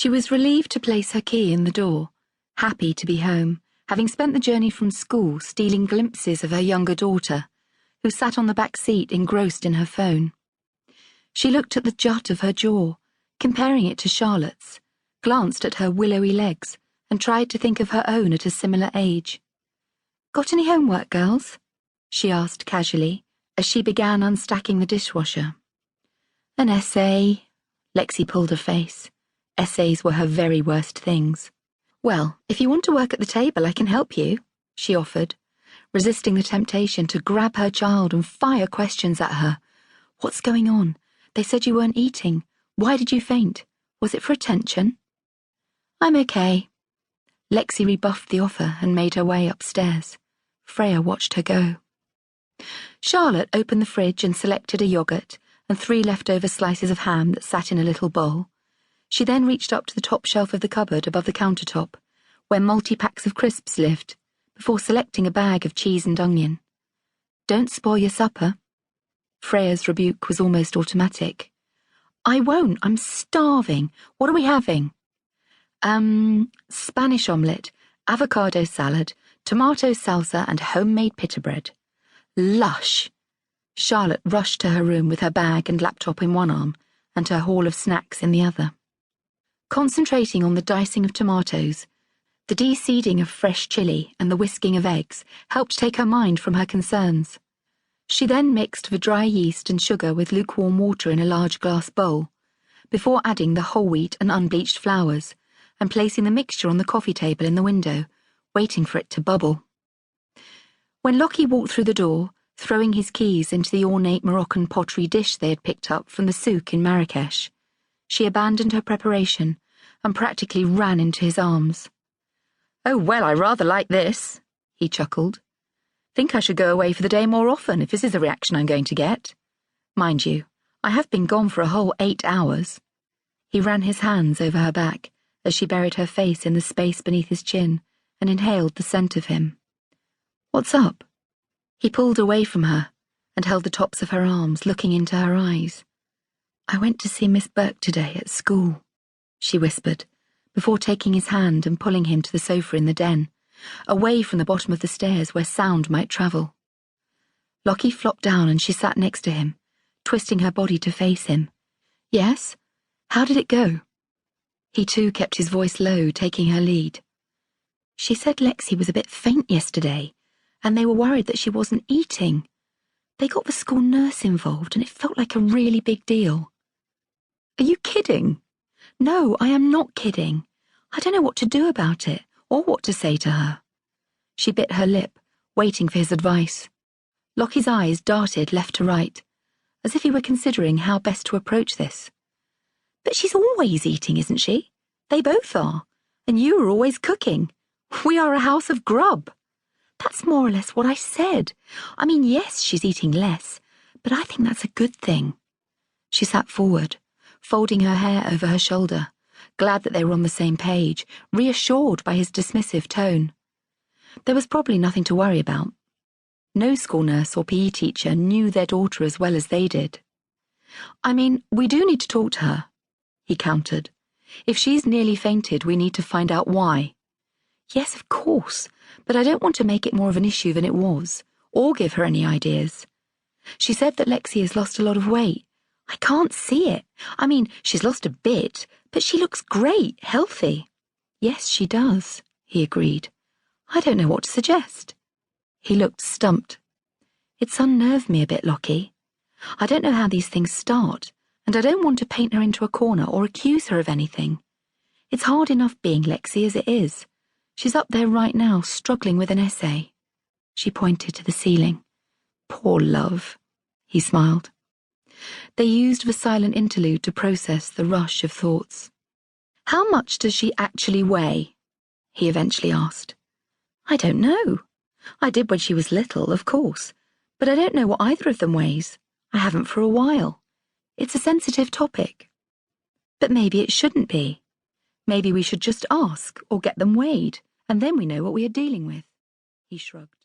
She was relieved to place her key in the door, happy to be home, having spent the journey from school stealing glimpses of her younger daughter, who sat on the back seat engrossed in her phone. She looked at the jut of her jaw, comparing it to Charlotte's, glanced at her willowy legs, and tried to think of her own at a similar age. "Got any homework, girls?" she asked casually, as she began unstacking the dishwasher. "An essay." Lexi pulled a face. Essays were her very worst things. "Well, if you want to work at the table, I can help you," she offered, resisting the temptation to grab her child and fire questions at her. "What's going on? They said you weren't eating. Why did you faint? Was it for attention?" "I'm okay." Lexi rebuffed the offer and made her way upstairs. Freya watched her go. Charlotte opened the fridge and selected a yogurt and 3 leftover slices of ham that sat in a little bowl. She then reached up to the top shelf of the cupboard above the countertop, where multi-packs of crisps lived, before selecting a bag of cheese and onion. "Don't spoil your supper." Freya's rebuke was almost automatic. "I won't, I'm starving. What are we having?" Spanish omelette, avocado salad, tomato salsa and homemade pita bread." "Lush!" Charlotte rushed to her room with her bag and laptop in one arm and her haul of snacks in the other. Concentrating on the dicing of tomatoes, the de-seeding of fresh chili and the whisking of eggs helped take her mind from her concerns. She then mixed the dry yeast and sugar with lukewarm water in a large glass bowl, before adding the whole wheat and unbleached flours, and placing the mixture on the coffee table in the window, waiting for it to bubble. When Lockie walked through the door, throwing his keys into the ornate Moroccan pottery dish they had picked up from the souk in Marrakesh, she abandoned her preparation and practically ran into his arms. "Oh, well, I rather like this," he chuckled. "Think I should go away for the day more often if this is the reaction I'm going to get. Mind you, I have been gone for a whole 8 hours. He ran his hands over her back as she buried her face in the space beneath his chin and inhaled the scent of him. "What's up?" He pulled away from her and held the tops of her arms, looking into her eyes. "I went to see Miss Burke today at school," she whispered, before taking his hand and pulling him to the sofa in the den, away from the bottom of the stairs where sound might travel. Lockie flopped down and she sat next to him, twisting her body to face him. "Yes? How did it go?" He too kept his voice low, taking her lead. "She said Lexi was a bit faint yesterday, and they were worried that she wasn't eating. They got the school nurse involved, and it felt like a really big deal." "Are you kidding?" "No, I am not kidding. I don't know what to do about it, or what to say to her." She bit her lip, waiting for his advice. Lockie's eyes darted left to right, as if he were considering how best to approach this. "But she's always eating, isn't she? They both are. And you are always cooking. We are a house of grub." "That's more or less what I said. I mean, yes, she's eating less, but I think that's a good thing." She sat forward, folding her hair over her shoulder, glad that they were on the same page, reassured by his dismissive tone. There was probably nothing to worry about. No school nurse or PE teacher knew their daughter as well as they did. "I mean, we do need to talk to her," he countered. "If she's nearly fainted, we need to find out why." "Yes, of course, but I don't want to make it more of an issue than it was, or give her any ideas. She said that Lexi has lost a lot of weight. I can't see it. I mean, she's lost a bit, but she looks great, healthy." "Yes, she does," he agreed. "I don't know what to suggest." He looked stumped. "It's unnerved me a bit, Lockie. I don't know how these things start, and I don't want to paint her into a corner or accuse her of anything. It's hard enough being Lexi as it is. She's up there right now, struggling with an essay." She pointed to the ceiling. "Poor love," he smiled. They used the silent interlude to process the rush of thoughts. "How much does she actually weigh?" he eventually asked. "I don't know. I did when she was little, of course, but I don't know what either of them weighs. I haven't for a while. It's a sensitive topic." "But maybe it shouldn't be. Maybe we should just ask or get them weighed, and then we know what we are dealing with." He shrugged.